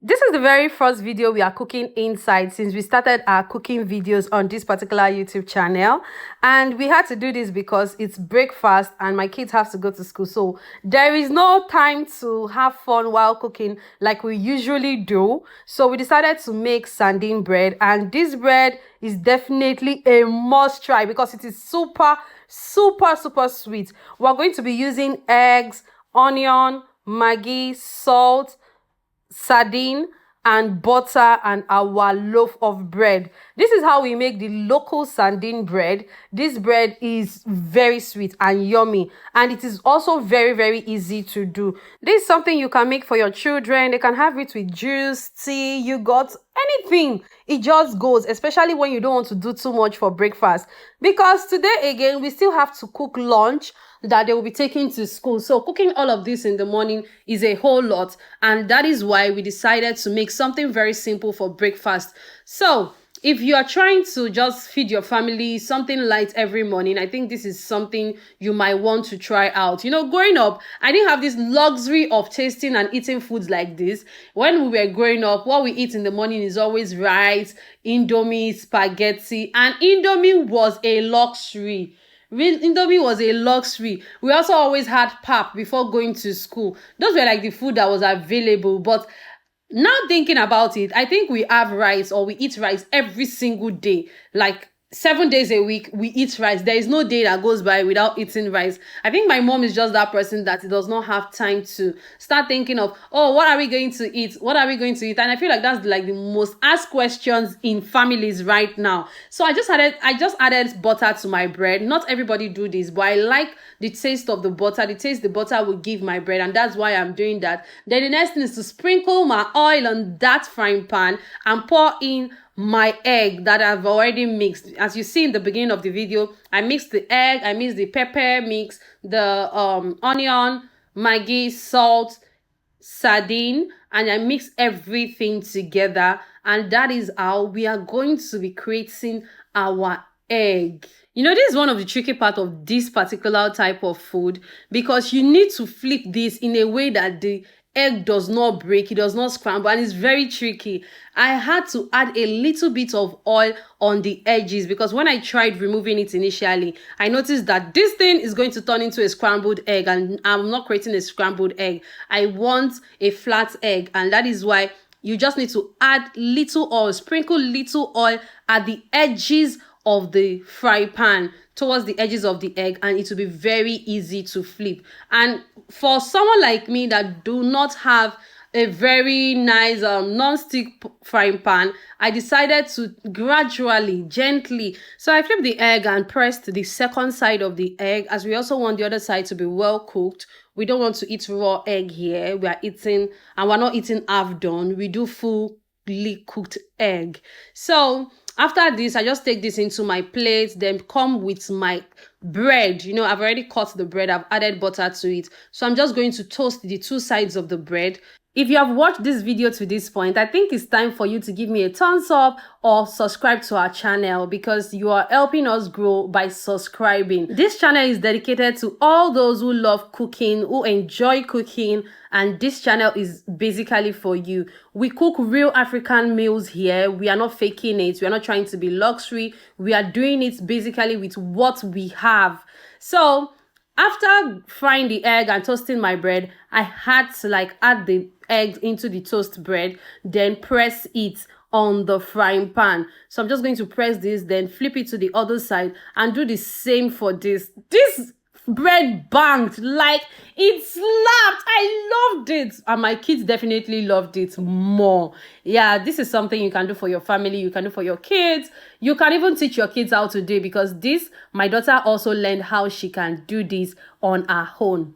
This is the very first video we are cooking inside since we started our cooking videos on this particular YouTube channel. And we had to do this because it's breakfast and my kids have to go to school. So there is no time to have fun while cooking like we usually do. So we decided to make sardine bread, and this bread is definitely a must try because it is super sweet. We're going to be using eggs, onion, Maggi, salt, sardine and butter and our loaf of bread. This is how we make the local sardine bread. This bread is very sweet and yummy, and it is also very easy to do. This is something you can make for your children. They can have it with juice, tea, yogurt, anything. It just goes, especially when you don't want to do too much for breakfast, because today again we still have to cook lunch that they will be taking to school. So cooking all of this in the morning is a whole lot, and that is why we decided to make something very simple for breakfast. So if you are trying to just feed your family something light every morning, I think this is something you might want to try out. You know, growing up, I didn't have this luxury of tasting and eating foods like this. When we were growing up, what we eat in the morning is always rice, indomie, spaghetti, and indomie was a luxury. Indomie was a luxury. We also always had pap before going to school. Those were like the food that was available. But now thinking about it, I think we have rice, or we eat rice every single day. Like 7 days a week, we eat rice. There is no day that goes by without eating rice. I think my mom is just that person that does not have time to start thinking of, oh, what are we going to eat? What are we going to eat? And I feel like that's like the most asked questions in families right now. So I just added butter to my bread. Not everybody do this, but I like the taste of the butter. The taste the butter will give my bread, and that's why I'm doing that. Then the next thing is to sprinkle my oil on that frying pan and pour in my egg that I've already mixed. As you see in the beginning of the video, I mixed the egg, I mixed the pepper mix, the onion, Maggi, salt, sardine, and I mix everything together. And that is how we are going to be creating our egg. You know, this is one of the tricky part of this particular type of food, because you need to flip this in a way that the egg does not break, it does not scramble, and it's very tricky. I had to add a little bit of oil on the edges because when I tried removing it initially, I noticed that this thing is going to turn into a scrambled egg, and I'm not creating a scrambled egg. I want a flat egg, and that is why you just need to add little oil, sprinkle little oil at the edges of the fry pan, towards the edges of the egg, and it will be very easy to flip. And for someone like me that do not have a very nice non-stick frying pan, I decided to gradually, gently. So I flipped the egg and pressed the second side of the egg, as we also want the other side to be well cooked. We don't want to eat raw egg here. We are eating, and we're not eating half done. We do fully cooked egg. So after this, I just take this into my plate, then come with my bread. You know, I've already cut the bread, I've added butter to it. So I'm just going to toast the two sides of the bread. If you have watched this video to this point, I think it's time for you to give me a thumbs up or subscribe to our channel, because you are helping us grow by subscribing. This channel is dedicated to all those who love cooking, who enjoy cooking, and this channel is basically for you. We cook real African meals here. We are not faking it. We are not trying to be luxury. We are doing it basically with what we have. So after frying the egg and toasting my bread, I had to add the eggs into the toast bread, then press it on the frying pan. So I'm just going to press this, then flip it to the other side and do the same for this. This bread banged, like it slapped. I loved it, and my kids definitely loved it more. Yeah, this is something you can do for your family, you can do for your kids. You can even teach your kids how to do it, because my daughter also learned how she can do this on her own.